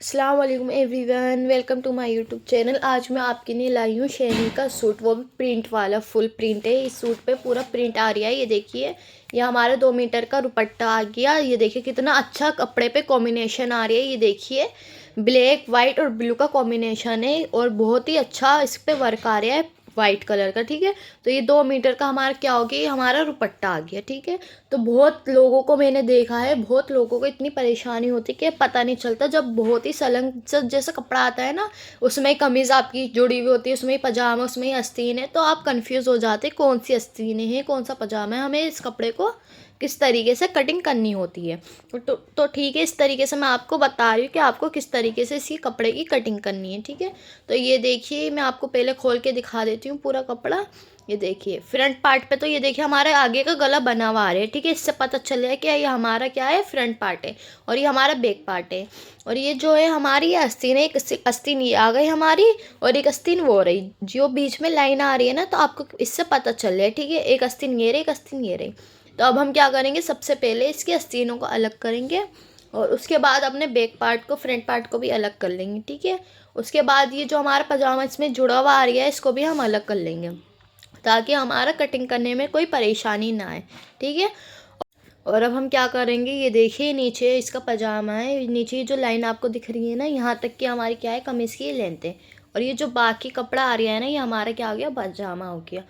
अस्सलाम वालेकुम everyone, welcome to my YouTube channel. आज मैं आपके लिए लाई हूँ शेरनी का सूट, वो भी प्रिंट वाला। फुल प्रिंट है इस सूट पे, पूरा प्रिंट आ रहा है। ये देखिए, ये हमारा 2 मीटर का दुपट्टा आ गया। ये देखिए कितना अच्छा कपड़े पे कॉम्बिनेशन आ रही है। ये देखिए ब्लैक वाइट और ब्लू का कॉम्बिनेशन है और बहुत ही अच्छा इस पे वर्क आ रहा है वाइट कलर का। ठीक है, तो ये 2 मीटर का हमारा क्या हो गया, ये हमारा दुपट्टा आ गया। ठीक है, तो बहुत लोगों को मैंने देखा है, बहुत लोगों को इतनी परेशानी होती है कि पता नहीं चलता। जब बहुत ही सलंग जैसा कपड़ा आता है ना, उसमें कमीज़ आपकी जुड़ी हुई होती है, उसमें ही पजामा, उसमें ही आस्तीन है, तो आप कंफ्यूज हो जाते कौन सी आस्तीन है कौन सा पजामा है। हमें इस कपड़े को किस तरीके से कटिंग करनी होती है। तो ठीक है, इस तरीके से मैं आपको बता रही हूँ कि आपको किस तरीके से इसी कपड़े की कटिंग करनी है। ठीक है, तो ये देखिए, मैं आपको पहले खोल के दिखा देती हूँ पूरा कपड़ा। ये देखिए फ्रंट पार्ट पे तो ये देखिए हमारे आगे का गला बना हुआ आ रहा है। ठीक है, इससे पता चल रहा है कि ये हमारा क्या है, फ्रंट पार्ट है और ये हमारा बैक पार्ट है। और ये जो है हमारी ये आस्तीन है, एक आस्तीन ये आ गई हमारी और एक आस्तीन वो रही। जो बीच में लाइन आ रही है ना, तो आपको इससे पता चल रहा है। ठीक है, एक आस्तीन ये रही, एक आस्तीन ये रही। तो अब हम क्या करेंगे, सबसे पहले इसकी आस्तीनों को अलग करेंगे और उसके बाद अपने बैक पार्ट को, फ्रंट पार्ट को भी अलग कर लेंगे। ठीक है, उसके बाद ये जो हमारा पजामा इसमें जुड़ा हुआ आ रहा है, इसको भी हम अलग कर लेंगे ताकि हमारा कटिंग करने में कोई परेशानी ना आए। ठीक है, और अब हम क्या करेंगे, ये देखिए नीचे इसका पजामा है, नीचे जो लाइन आपको दिख रही है ना, यहाँ तक कि हमारी क्या है, कमीज़ की लेंथ है। और ये जो बाकी कपड़ा आ रहा है ना, ये हमारा क्या हो गया, पजामा हो गया।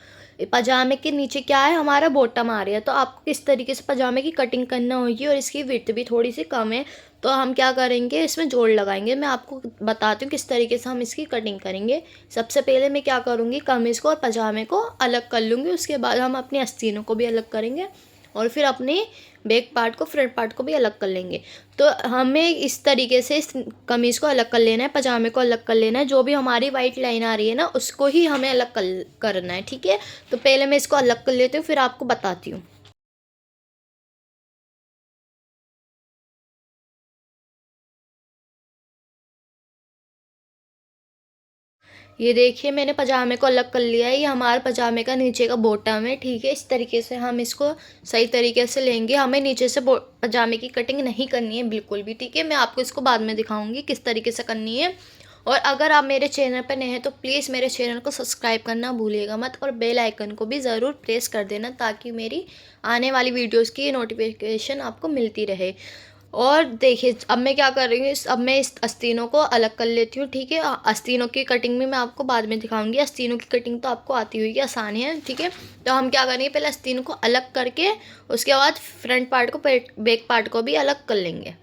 पजामे के नीचे क्या है, हमारा बॉटम आ रहा है। तो आपको किस तरीके से पजामे की कटिंग करना होगी, और इसकी विड्थ भी थोड़ी सी कम है, तो हम क्या करेंगे, इसमें जोड़ लगाएंगे। मैं आपको बताती हूँ किस तरीके से हम इसकी कटिंग करेंगे। सबसे पहले मैं क्या करूँगी, कमीज़ को और पजामे को अलग कर लूँगी। उसके बाद हम अपनी आस्तीनों को भी अलग करेंगे और फिर अपने बैक पार्ट को, फ्रंट पार्ट को भी अलग कर लेंगे। तो हमें इस तरीके से इस कमीज़ को अलग कर लेना है, पजामे को अलग कर लेना है। जो भी हमारी वाइट लाइन आ रही है ना, उसको ही हमें अलग करना है। ठीक है, तो पहले मैं इसको अलग कर लेती हूँ, फिर आपको बताती हूँ। ये देखिए मैंने पजामे को अलग कर लिया है। ये हमारे पजामे का नीचे का बॉटम है। ठीक है, इस तरीके से हम इसको सही तरीके से लेंगे। हमें नीचे से पजामे की कटिंग नहीं करनी है बिल्कुल भी। ठीक है, मैं आपको इसको बाद में दिखाऊंगी किस तरीके से करनी है। और अगर आप मेरे चैनल पर नए हैं तो प्लीज़ मेरे चैनल को सब्सक्राइब करना भूलिएगा मत, और बेल आइकन को भी ज़रूर प्रेस कर देना ताकि मेरी आने वाली वीडियोस की नोटिफिकेशन आपको मिलती रहे। और देखिए अब मैं क्या कर रही हूँ, अब मैं इस आस्तीनों को अलग कर लेती हूँ। ठीक है, आस्तीनों की कटिंग भी मैं आपको बाद में दिखाऊंगी। आस्तीनों की कटिंग तो आपको आती हुई है, आसान है। ठीक है, तो हम क्या करेंगे, पहले आस्तीनों को अलग करके उसके बाद फ्रंट पार्ट को, बैक पार्ट को भी अलग कर लेंगे।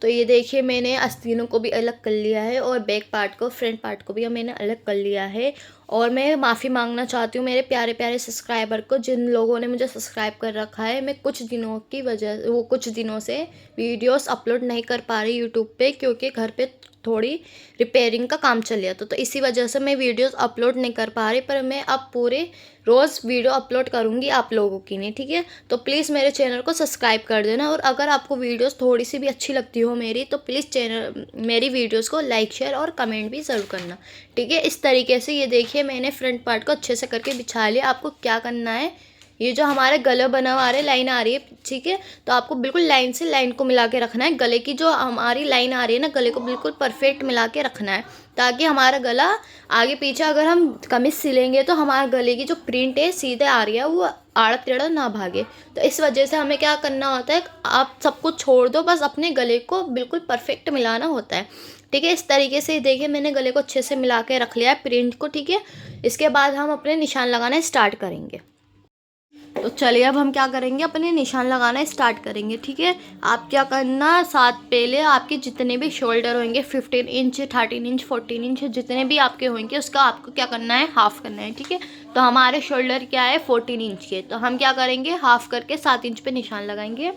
तो ये देखिए मैंने आस्तीनों को भी अलग कर लिया है और बैक पार्ट को, फ्रंट पार्ट को भी मैंने अलग कर लिया है। और मैं माफ़ी मांगना चाहती हूँ मेरे प्यारे प्यारे सब्सक्राइबर को, जिन लोगों ने मुझे सब्सक्राइब कर रखा है। मैं कुछ दिनों की वजह, वो कुछ दिनों से वीडियोस अपलोड नहीं कर पा रही यूट्यूब पे, क्योंकि घर पे थोड़ी रिपेयरिंग का काम चल गया। तो इसी वजह से मैं वीडियोस अपलोड नहीं कर पा रही, पर मैं अब पूरे रोज़ वीडियो अपलोड करूँगी आप लोगों की नहीं। ठीक है, तो प्लीज़ मेरे चैनल को सब्सक्राइब कर देना। और अगर आपको वीडियोस थोड़ी सी भी अच्छी लगती हो मेरी, तो प्लीज़ चैनल, मेरी वीडियोस को लाइक, शेयर और कमेंट भी ज़रूर करना। ठीक है, इस तरीके से ये देखिए मैंने फ्रंट पार्ट को अच्छे से करके बिछा लिया। आपको क्या करना है, ये जो हमारे गला बना हुआ आ रहा है, लाइन आ रही है, ठीक है, तो आपको बिल्कुल लाइन से लाइन को मिला के रखना है। गले की जो हमारी लाइन आ रही है ना, गले को बिल्कुल परफेक्ट मिला के रखना है, ताकि हमारा गला आगे पीछे, अगर हम कमीज सिलेंगे तो हमारे गले की जो प्रिंट है सीधे आ रही है, वो आड़ा टेढ़ा ना भागे। तो इस वजह से हमें क्या करना होता है, आप सब कुछ छोड़ दो, बस अपने गले को बिल्कुल परफेक्ट मिलाना होता है। ठीक है, इस तरीके से देखिए मैंने गले को अच्छे से मिला के रख लिया है प्रिंट को। ठीक है, इसके बाद हम अपने निशान लगाना स्टार्ट करेंगे। तो चलिए अब हम क्या करेंगे, अपने निशान लगाना स्टार्ट करेंगे। ठीक है, आप क्या करना, साथ पहले आपके जितने भी शोल्डर होंगे, 15 इंच, 13 इंच, 14 इंच, जितने भी आपके होंगे, उसका आपको क्या करना है, हाफ करना है। ठीक है, तो हमारे शोल्डर क्या है, 14 इंच के, तो हम क्या करेंगे, हाफ करके 7 इंच पे निशान लगाएंगे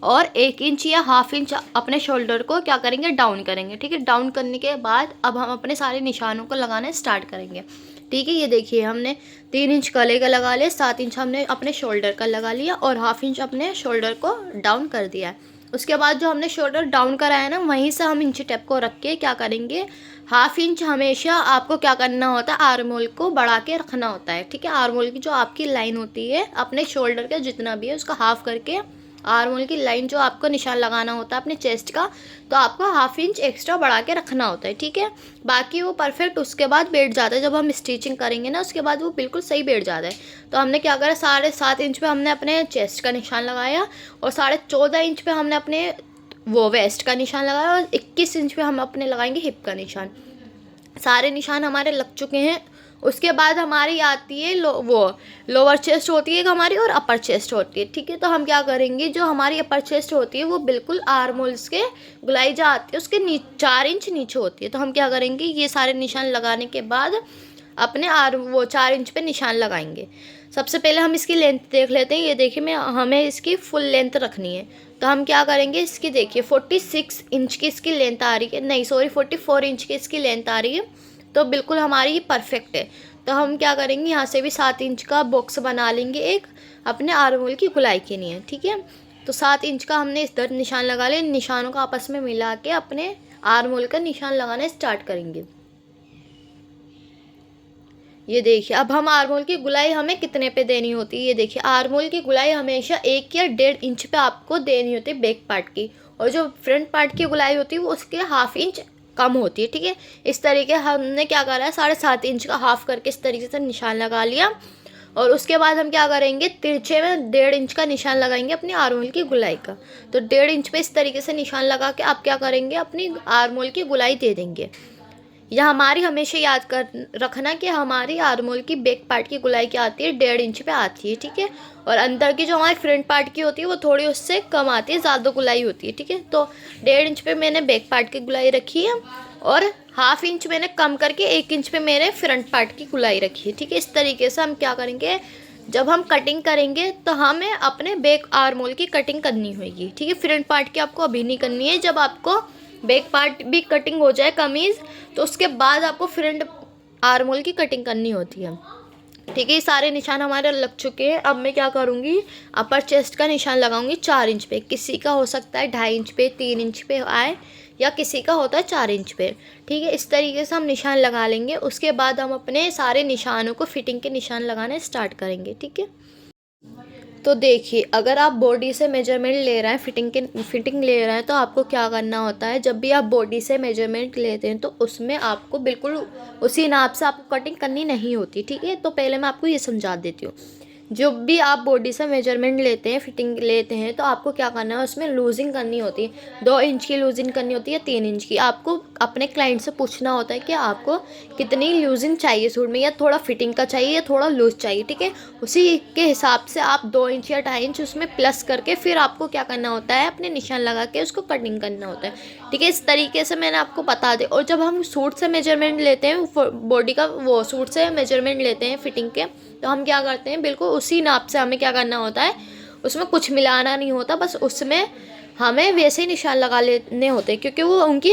और 1 इंच या हाफ इंच अपने शोल्डर को क्या करेंगे, डाउन करेंगे। ठीक है, डाउन करने के बाद अब हम अपने सारे निशानों को लगाना स्टार्ट करेंगे। ठीक है, ये देखिए हमने 3 इंच गले का लगा लिया, 7 इंच हमने अपने शोल्डर का लगा लिया और हाफ इंच अपने शोल्डर को डाउन कर दिया है। उसके बाद जो हमने शोल्डर डाउन करा है ना, वहीं से हम इंची टेप को रख के क्या करेंगे, हाफ इंच हमेशा आपको क्या करना होता है, आर्म होल को बढ़ा के रखना होता है। ठीक है, आर्म होल की जो आपकी लाइन होती है अपने शोल्डर का जितना भी है उसका हाफ करके आर्म होल की लाइन जो आपको निशान लगाना होता है अपने चेस्ट का, तो आपको हाफ इंच एक्स्ट्रा बढ़ा के रखना होता है। ठीक है, बाकी वो परफेक्ट उसके बाद बैठ जाता है। जब हम स्टिचिंग करेंगे ना उसके बाद वो बिल्कुल सही बैठ जाता है। तो हमने क्या करा, 7.5 इंच पे हमने अपने चेस्ट का निशान लगाया और 14.5 इंच पे हमने अपने वो वेस्ट का निशान लगाया और 21 इंच पे हम अपने लगाएंगे हिप का निशान। सारे निशान हमारे लग चुके हैं। उसके बाद हमारी आती है वो लोअर चेस्ट होती है हमारी और अपर चेस्ट होती है। ठीक है, तो हम क्या करेंगे, जो हमारी अपर चेस्ट होती है वो बिल्कुल आर्म होल्स के गुलाई जो आती है उसके 4 इंच नीचे होती है। तो हम क्या करेंगे, ये सारे निशान लगाने के बाद अपने वो 4 इंच पे निशान लगाएंगे। सबसे पहले हम इसकी लेंथ देख लेते हैं। ये देखिए, हमें इसकी फुल लेंथ रखनी है। तो हम क्या करेंगे, इसकी देखिए 46 इंच की इसकी लेंथ आ रही है, नहीं सॉरी 44 इंच की इसकी लेंथ आ रही है। तो बिल्कुल हमारी परफेक्ट है। तो हम क्या करेंगे, यहाँ से भी 7 इंच का बॉक्स बना लेंगे एक अपने आर्म होल की गुलाई के लिए। ठीक है, तो 7 इंच का हमने इधर निशान लगा लिया। निशानों को आपस में मिला के अपने आर्म होल का निशान लगाना स्टार्ट करेंगे। ये देखिए, अब हम आर्म होल की गुलाई हमें कितने पे देनी होती है, ये देखिए आर्म होल की गुलाई हमेशा 1 या 1.5 इंच पे आपको देनी होती है बैक पार्ट की, और जो फ्रंट पार्ट की गुलाई होती है वो उसके हाफ इंच कम होती है। ठीक है, इस तरीके हमने क्या करा है, 7.5 इंच का हाफ करके इस तरीके से निशान लगा लिया। और उसके बाद हम क्या करेंगे, तिरछे में 1.5 इंच का निशान लगाएंगे अपनी आर्म होल की गुलाई का। तो 1.5 इंच पे इस तरीके से निशान लगा के आप क्या करेंगे, अपनी आर्म होल की गुलाई दे देंगे। यह हमारी हमेशा याद कर रखना कि हमारी आर्म होल की बैक पार्ट की गुलाई क्या आती है, 1.5 इंच पे आती है। ठीक है, और अंदर की जो हमारी फ्रंट पार्ट की होती है वो थोड़ी उससे कम आती है, ज़्यादा गुलाई होती है। ठीक है, तो 1.5 इंच पे मैंने बैक पार्ट की गुलाई रखी है और हाफ इंच मैंने कम करके 1 इंच पे मेरे फ्रंट पार्ट की गुलाई रखी है। ठीक है, इस तरीके से हम क्या करेंगे, जब हम कटिंग करेंगे तो हमें अपने बैक आर्म होल की कटिंग करनी होगी। ठीक है, फ्रंट पार्ट की आपको अभी नहीं करनी है। जब आपको बैक पार्ट भी कटिंग हो जाए कमीज़, तो उसके बाद आपको फ्रंट आर्म होल की कटिंग करनी होती है। ठीक है, ये सारे निशान हमारे लग चुके हैं। अब मैं क्या करूँगी, अपर चेस्ट का निशान लगाऊंगी 4 इंच पे। किसी का हो सकता है 2.5 इंच पे, 3 इंच पे आए, या किसी का होता है 4 इंच पे। ठीक है, इस तरीके से हम निशान लगा लेंगे। उसके बाद हम अपने सारे निशानों को फिटिंग के निशान लगाने स्टार्ट करेंगे। ठीक है, तो देखिए, अगर आप बॉडी से मेजरमेंट ले रहे हैं, फिटिंग ले रहे हैं, तो आपको क्या करना होता है, जब भी आप बॉडी से मेजरमेंट लेते हैं तो उसमें आपको बिल्कुल उसी नाप से आपको कटिंग करनी नहीं होती। ठीक है, तो पहले मैं आपको ये समझा देती हूँ। जब भी आप बॉडी से मेजरमेंट लेते हैं, फिटिंग लेते हैं, तो आपको क्या करना है, उसमें लूजिंग करनी होती है। 2 इंच की लूजिंग करनी होती है, 3 इंच की। आपको अपने क्लाइंट से पूछना होता है कि आपको कितनी लूजिंग चाहिए सूट में, या थोड़ा फिटिंग का चाहिए या थोड़ा लूज चाहिए। ठीक है, उसी के हिसाब से आप 2 इंच या 2.5 इंच उसमें प्लस करके फिर आपको क्या करना होता है, अपने निशान लगा के उसको कटिंग करना होता है। ठीक है, इस तरीके से मैंने आपको बता दी। और जब हम सूट से मेजरमेंट लेते हैं, बॉडी का वो सूट से मेजरमेंट लेते हैं फिटिंग के, तो हम क्या करते हैं, बिल्कुल उसी नाप से हमें क्या करना होता है, उसमें कुछ मिलाना नहीं होता, बस उसमें हमें वैसे ही निशान लगा लेने होते हैं, क्योंकि वो उनकी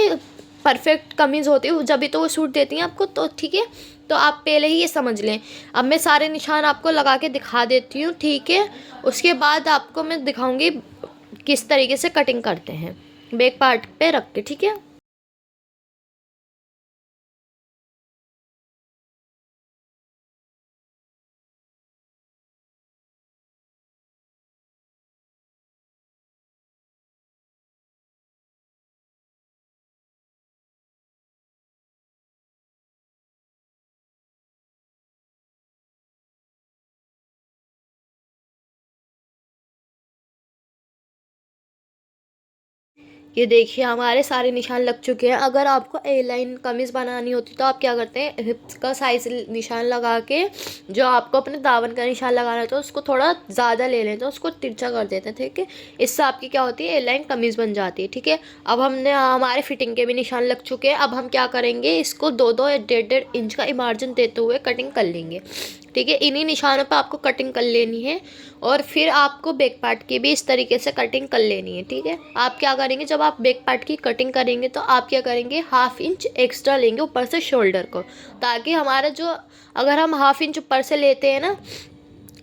परफेक्ट कमीज़ होती है, जब भी तो वो सूट देती हैं आपको। तो ठीक है, तो आप पहले ही ये समझ लें। अब मैं सारे निशान आपको लगा के दिखा देती हूँ। ठीक है, उसके बाद आपको मैं दिखाऊंगी किस तरीके से कटिंग करते हैं बैक पार्ट पे रख के। ठीक है, ये देखिए, हमारे सारे निशान लग चुके हैं। अगर आपको ए लाइन कमीज़ बनानी होती तो आप क्या करते हैं, हिप्स का साइज निशान लगा के जो आपको अपने दामन का निशान लगाना होता है उसको थोड़ा ज़्यादा ले लेते हैं, उसको तिरछा कर देते हैं। ठीक है, इससे आपकी क्या होती है, ए लाइन कमीज़ बन जाती है। ठीक है, अब हमने हमारे फिटिंग के भी निशान लग चुके हैं। अब हम क्या करेंगे, इसको 2-2 या 1.5 इंच का मार्जिन देते हुए कटिंग कर लेंगे। ठीक है, इन्हीं निशानों पर आपको कटिंग कर लेनी है और फिर आपको बैक पार्ट की भी इस तरीके से कटिंग कर लेनी है। ठीक है, आप क्या करेंगे, जब आप बैक पार्ट की कटिंग करेंगे तो आप क्या करेंगे, हाफ इंच एक्स्ट्रा लेंगे ऊपर से शोल्डर को, ताकि हमारा जो, अगर हम हाफ इंच ऊपर से लेते हैं ना,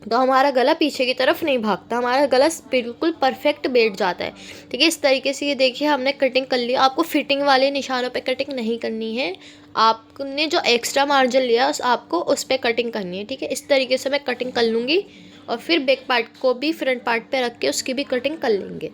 तो हमारा गला पीछे की तरफ नहीं भागता, हमारा गला बिल्कुल परफेक्ट बैठ जाता है। ठीक है, इस तरीके से ये देखिए हमने कटिंग कर ली। आपको फिटिंग वाले निशानों पे कटिंग नहीं करनी है, आपने जो एक्स्ट्रा मार्जिन लिया आपको उस पर कटिंग करनी है। ठीक है, इस तरीके से मैं कटिंग कर लूँगी और फिर बैक पार्ट को भी फ्रंट पार्ट पे रख के उसकी भी कटिंग कर लेंगे।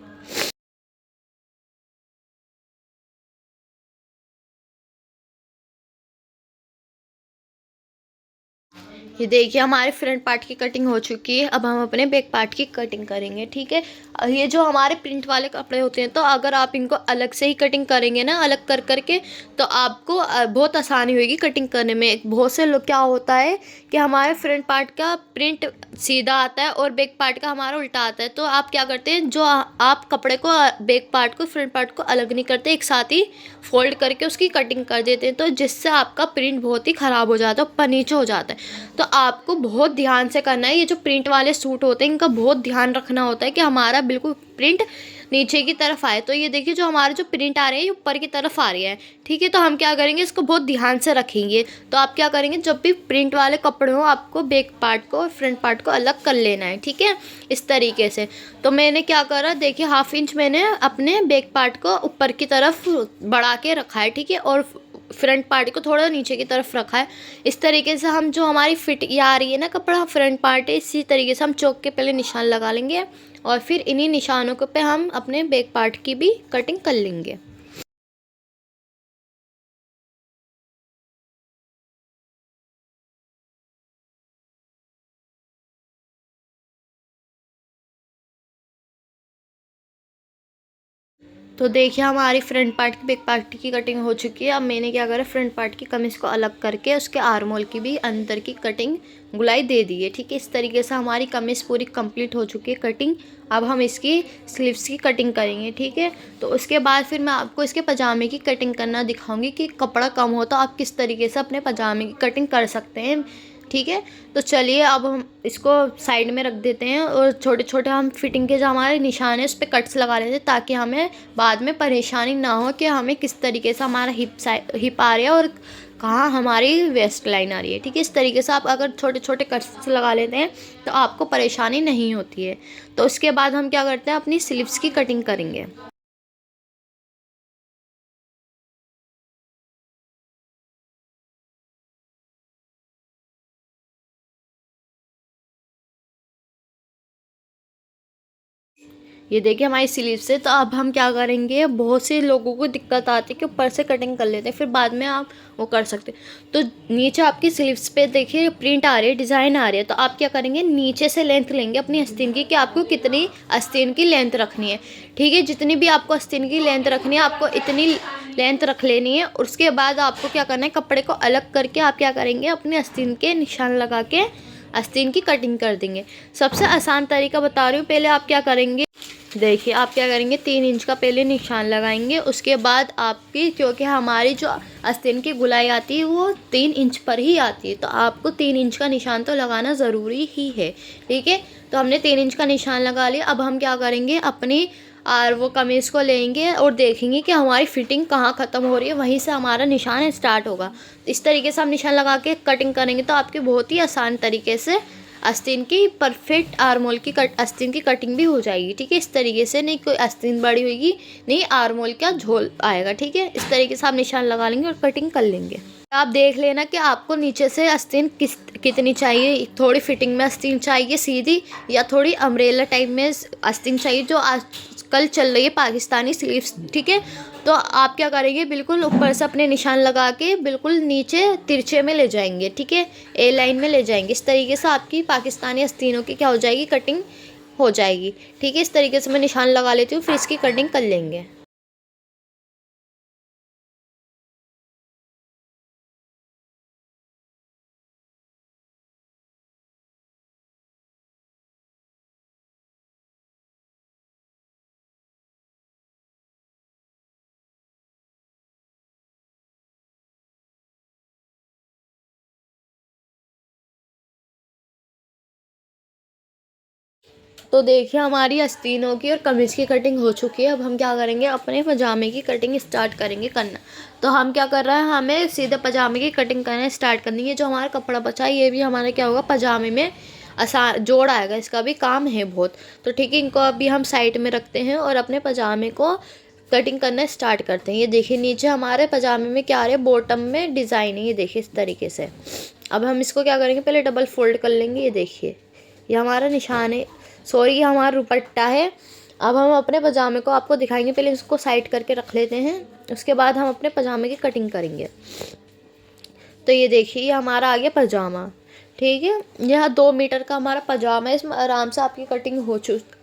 ये देखिए हमारे फ्रंट पार्ट की कटिंग हो चुकी है। अब हम अपने बैक पार्ट की कटिंग करेंगे। ठीक है, ये जो हमारे प्रिंट वाले कपड़े होते हैं, तो अगर आप इनको अलग से ही कटिंग करेंगे ना, अलग कर करके, तो आपको बहुत आसानी होगी कटिंग करने में। बहुत से लोग क्या होता है कि हमारे फ्रंट पार्ट का प्रिंट सीधा आता है और बैक पार्ट का हमारा उल्टा आता है। तो आप क्या करते हैं, जो आप कपड़े को बैक पार्ट को फ्रंट पार्ट को अलग नहीं करते, एक साथ ही फोल्ड करके उसकी कटिंग कर देते हैं, तो जिससे आपका प्रिंट बहुत ही ख़राब हो जाता है, ऊपर नीचे हो जाता है। तो आपको बहुत ध्यान से करना है। ये जो प्रिंट वाले सूट होते हैं इनका बहुत ध्यान रखना होता है कि हमारा बिल्कुल प्रिंट नीचे की तरफ आए। तो ये देखिए जो हमारे जो प्रिंट आ रहे हैं ये ऊपर की तरफ आ रही है। ठीक है, तो हम क्या करेंगे, इसको बहुत ध्यान से रखेंगे। तो आप क्या करेंगे, जब भी प्रिंट वाले कपड़े हो आपको बैक पार्ट को और फ्रंट पार्ट को अलग कर लेना है। ठीक है, इस तरीके से। तो मैंने क्या करा, देखिए 1/2 इंच मैंने अपने बैक पार्ट को ऊपर की तरफ बढ़ा के रखा है। ठीक है, और फ्रंट पार्ट को थोड़ा नीचे की तरफ रखा है। इस तरीके से हम जो हमारी फिट ये आ रही है ना कपड़ा फ्रंट पार्ट है, इसी तरीके से हम चौक के पहले निशान लगा लेंगे और फिर इन्हीं निशानों के पे हम अपने बैक पार्ट की भी कटिंग कर लेंगे। तो देखिए हमारी फ्रंट पार्ट की बैक पार्ट की कटिंग हो चुकी है। अब मैंने क्या करा, फ्रंट पार्ट की कमीज़ को अलग करके उसके आर्म होल की भी अंदर की कटिंग गुलाई दे दी है। ठीक है, इस तरीके से हमारी कमीज़ पूरी कंप्लीट हो चुकी है कटिंग। अब हम इसकी स्लीव्स की कटिंग करेंगे। ठीक है, तो उसके बाद फिर मैं आपको इसके पजामे की कटिंग करना दिखाऊंगी कि कपड़ा कम हो तो आप किस तरीके से अपने पजामे की कटिंग कर सकते हैं। ठीक है, तो चलिए अब हम इसको साइड में रख देते हैं और छोटे छोटे हम फिटिंग के जो हमारे निशान है उस पर कट्स लगा लेते हैं, ताकि हमें बाद में परेशानी ना हो कि हमें किस तरीके से हमारा हिप आ रहा है और कहाँ हमारी वेस्ट लाइन आ रही है। ठीक है, इस तरीके से आप अगर छोटे छोटे कट्स लगा लेते हैं तो आपको परेशानी नहीं होती है। तो उसके बाद हम क्या करते हैं, अपनी स्लीव्स की कटिंग करेंगे। ये देखिए हमारी स्लीव से। तो अब हम क्या करेंगे, बहुत से लोगों को दिक्कत आती है कि ऊपर से कटिंग कर लेते हैं, फिर बाद में आप वो कर सकते हैं। तो नीचे आपकी स्लीव्स पे देखिए प्रिंट आ रही है, डिज़ाइन आ रही है, तो आप क्या करेंगे, नीचे से लेंथ लेंगे अपनी आस्तीन की कि आपको कितनी आस्तीन की लेंथ रखनी है। ठीक है, जितनी भी आपको आस्तीन की लेंथ रखनी है आपको इतनी लेंथ रख लेनी है। और उसके बाद आपको क्या करना है, कपड़े को अलग करके आप क्या करेंगे, अपने आस्तीन के निशान लगा के आस्तीन की कटिंग कर देंगे। सबसे आसान तरीका बता रही हूँ। पहले आप क्या करेंगे, देखिए आप क्या करेंगे, 3 इंच का पहले निशान लगाएंगे। उसके बाद आपकी, क्योंकि हमारी जो आस्तीन की गुलाई आती है वो 3 इंच पर ही आती है, तो आपको 3 इंच का निशान तो लगाना ज़रूरी ही है। ठीक है, तो हमने 3 इंच का निशान लगा लिया। अब हम क्या करेंगे, अपनी और वो कमीज़ को लेंगे और देखेंगे कि हमारी फिटिंग कहाँ ख़त्म हो रही है, वहीं से हमारा निशान स्टार्ट होगा। इस तरीके से हम निशान लगा के कटिंग करेंगे तो आपके बहुत ही आसान तरीके से आस्तीन की परफेक्ट आर्म होल की आस्तीन की कटिंग भी हो जाएगी। ठीक है, इस तरीके से, नहीं कोई आस्तीन बड़ी होगी, नहीं आर्म होल का झोल आएगा। ठीक है, इस तरीके से आप निशान लगा लेंगे और कटिंग कर लेंगे। आप देख लेना कि आपको नीचे से आस्तीन कितनी चाहिए, थोड़ी फिटिंग में आस्तीन चाहिए सीधी, या थोड़ी अम्ब्रेला टाइप में आस्तीन चाहिए, जो आजकल चल रही है पाकिस्तानी स्लीव्स। ठीक है, तो आप क्या करेंगे, बिल्कुल ऊपर से अपने निशान लगा के बिल्कुल नीचे तिरछे में ले जाएंगे। ठीक है, ए लाइन में ले जाएंगे। इस तरीके से आपकी पाकिस्तानी आस्तीनों की क्या हो जाएगी, कटिंग हो जाएगी। ठीक है, इस तरीके से मैं निशान लगा लेती हूँ, फिर इसकी कटिंग कर लेंगे। तो देखिए हमारी आस्तीनों की और कमीज़ की कटिंग हो चुकी है। अब हम क्या करेंगे, अपने पजामे की कटिंग स्टार्ट करेंगे करना। तो हम क्या कर रहे हैं, हमें सीधे पजामे की कटिंग करना स्टार्ट करनी है। जो हमारा कपड़ा बचा है ये भी हमारा क्या होगा, पजामे में आसान जोड़ आएगा, इसका भी काम है बहुत। तो ठीक है, इनको अभी हम साइड में रखते हैं और अपने पजामे को कटिंग करना स्टार्ट करते हैं। ये देखिए नीचे हमारे पजामे में क्या आ रहा है, बॉटम में डिज़ाइन है, ये देखिए इस तरीके से। अब हम इसको क्या करेंगे, पहले डबल फोल्ड कर लेंगे। ये देखिए ये हमारा निशान है, सॉरी ये हमारा दुपट्टा है। अब हम अपने पजामे को आपको दिखाएंगे, पहले इसको साइड करके रख लेते हैं, उसके बाद हम अपने पजामे की कटिंग करेंगे। तो ये देखिए ये हमारा आ गया पजामा, ठीक है। यह 2 मीटर का हमारा पजामा है, इसमें आराम से आपकी कटिंग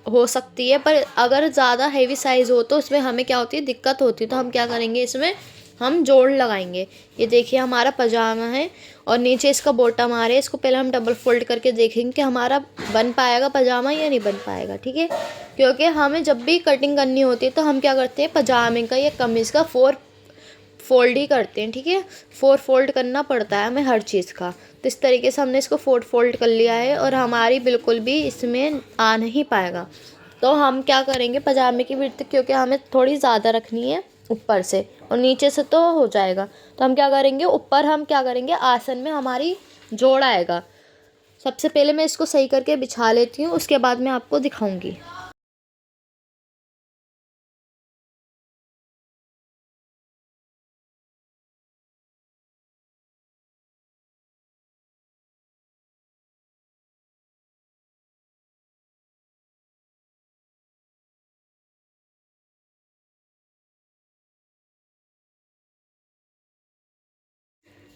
हो सकती है। पर अगर ज़्यादा हैवी साइज़ हो तो इसमें हमें क्या होती है, दिक्कत होती है। तो हम क्या करेंगे, इसमें हम जोड़ लगाएंगे। ये देखिए हमारा पजामा है और नीचे इसका बॉटम आ रहा है। इसको पहले हम डबल फोल्ड करके देखेंगे कि हमारा बन पाएगा पजामा या नहीं बन पाएगा, ठीक है। क्योंकि हमें जब भी कटिंग करनी होती है तो हम क्या करते हैं, पजामे का या कमीज़ का 4 फोल्ड ही करते हैं, ठीक है। 4 फोल्ड करना पड़ता है हमें हर चीज़ का। तो इस तरीके से हमने इसको 4 फोल्ड कर लिया है और हमारी बिल्कुल भी इसमें आ नहीं पाएगा। तो हम क्या करेंगे, पजामे की विड्थ क्योंकि हमें थोड़ी ज़्यादा रखनी है ऊपर से, और नीचे से तो हो जाएगा। तो हम क्या करेंगे, ऊपर हम क्या करेंगे, आसन में हमारी जोड़ आएगा। सबसे पहले मैं इसको सही करके बिछा लेती हूँ, उसके बाद मैं आपको दिखाऊँगी।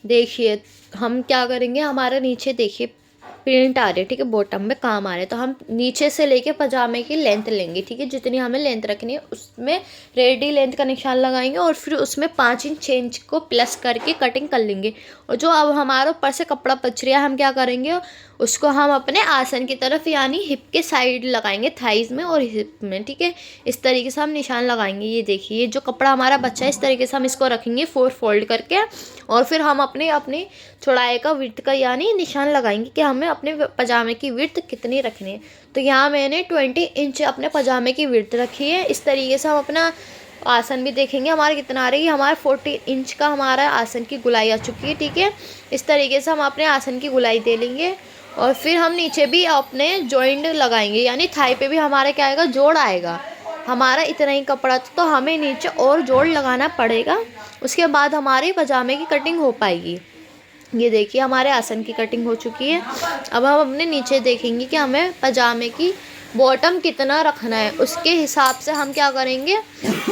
देखिए हम क्या करेंगे, हमारा नीचे देखिए प्रिंट आ रही है, ठीक है, बॉटम में काम आ रहा है। तो हम नीचे से लेके पजामे की लेंथ लेंगे, ठीक है, जितनी हमें लेंथ रखनी है उसमें रेडी लेंथ का निशान लगाएंगे और फिर उसमें 5 इंच 6 इंच को प्लस करके कटिंग कर लेंगे। और जो अब हमारा ऊपर से कपड़ा बच रहा है हम क्या करेंगे, उसको हम अपने आसन की तरफ यानी हिप के साइड लगाएंगे, थाइज में और हिप में, ठीक है। इस तरीके से हम निशान लगाएंगे। ये देखिए जो कपड़ा हमारा बचा है इस तरीके से हम इसको रखेंगे 4 फोल्ड करके, और फिर हम अपनी चौड़ाई का विड्थ का यानी निशान लगाएंगे कि हमें अपने पजामे की विड्थ कितनी रखनी है। तो यहाँ मैंने 20 इंच अपने पजामे की विड्थ रखी है। इस तरीके से हम अपना आसन भी देखेंगे हमारा कितना आ रही है। हमारा 40 इंच का हमारा आसन की गुलाई आ चुकी है, ठीक है। इस तरीके से हम अपने आसन की गुलाई दे लेंगे और फिर हम नीचे भी अपने जॉइंट लगाएंगे, यानी थाई पे भी हमारा क्या आएगा, जोड़ आएगा। हमारा इतना ही कपड़ा तो हमें नीचे और जोड़ लगाना पड़ेगा, उसके बाद हमारे पजामे की कटिंग हो पाएगी। ये देखिए हमारे आसन की कटिंग हो चुकी है। अब हम अपने नीचे देखेंगे कि हमें पजामे की बॉटम कितना रखना है, उसके हिसाब से हम क्या करेंगे,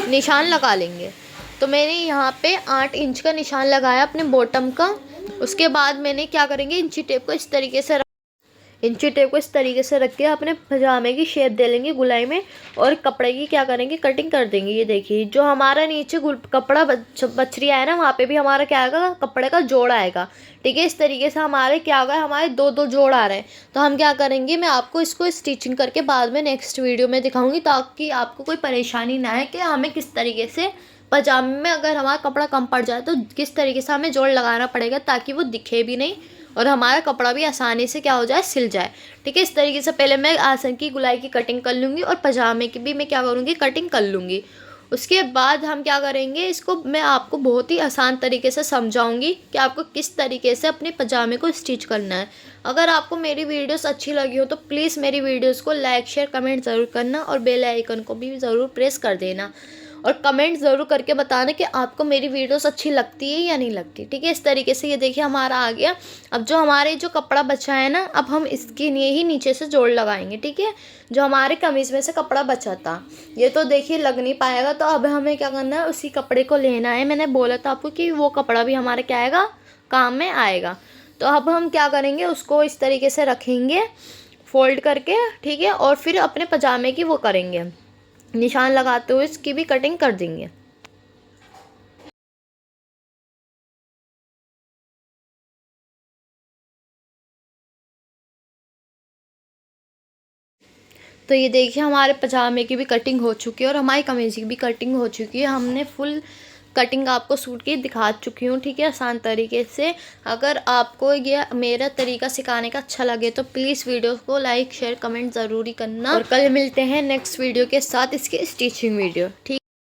निशान लगा लेंगे। तो मैंने यहाँ पे 8 इंच का निशान लगाया अपने बॉटम का। उसके बाद मैंने क्या करेंगे, इंची टेप को इस तरीके से रख के अपने पजामे की शेप दे लेंगे गुलाई में, और कपड़े की क्या करेंगे, कटिंग कर देंगे। ये देखिए जो हमारा नीचे कपड़ा बच रहा है ना, वहाँ पे भी हमारा क्या आएगा, कपड़े का जोड़ आएगा, ठीक है। इस तरीके से हमारे क्या होगा, हमारे 2-2 जोड़ आ रहे हैं। तो हम क्या करेंगे, मैं आपको इसको स्टिचिंग करके बाद में नेक्स्ट वीडियो में दिखाऊंगी, ताकि आपको कोई परेशानी ना है कि हमें किस तरीके से पजामे में अगर हमारा कपड़ा कम पड़ जाए तो किस तरीके से हमें जोड़ लगाना पड़ेगा, ताकि वो दिखे भी नहीं और हमारा कपड़ा भी आसानी से क्या हो जाए, सिल जाए, ठीक है। इस तरीके से पहले मैं आसन की गुलाई की कटिंग कर लूँगी और पजामे की भी मैं क्या करूँगी, कटिंग कर लूँगी। उसके बाद हम क्या करेंगे, इसको मैं आपको बहुत ही आसान तरीके से समझाऊंगी कि आपको किस तरीके से अपने पजामे को स्टिच करना है। अगर आपको मेरी वीडियोस अच्छी लगी हो तो प्लीज़ मेरी वीडियोस को लाइक शेयर कमेंट ज़रूर करना और बेल आइकन को भी ज़रूर प्रेस कर देना, और कमेंट ज़रूर करके बताना कि आपको मेरी वीडियोस अच्छी लगती है या नहीं लगती, ठीक है। इस तरीके से ये देखिए हमारा आ गया। अब जो हमारे जो कपड़ा बचा है ना, अब हम इसके लिए ही नीचे से जोड़ लगाएंगे, ठीक है। जो हमारे कमीज़ में से कपड़ा बचा था ये तो देखिए लग नहीं पाएगा, तो अब हमें क्या करना है, उसी कपड़े को लेना है। मैंने बोला था आपको कि वो कपड़ा भी हमारा क्या आएगा, काम में आएगा। तो अब हम क्या करेंगे, उसको इस तरीके से रखेंगे फोल्ड करके, ठीक है, और फिर अपने पजामे की वो करेंगे, निशान लगाते हुए इसकी भी कटिंग कर देंगे। तो ये देखिए हमारे पजामे की भी कटिंग हो चुकी है और हमारी कमीज़ की भी कटिंग हो चुकी है। हमने फुल कटिंग आपको सूट की दिखा चुकी हूँ, ठीक है, आसान तरीके से। अगर आपको ये मेरा तरीका सिखाने का अच्छा लगे तो प्लीज़ वीडियो को लाइक शेयर कमेंट ज़रूरी करना, और कल मिलते हैं नेक्स्ट वीडियो के साथ, इसके स्टिचिंग वीडियो, ठीक।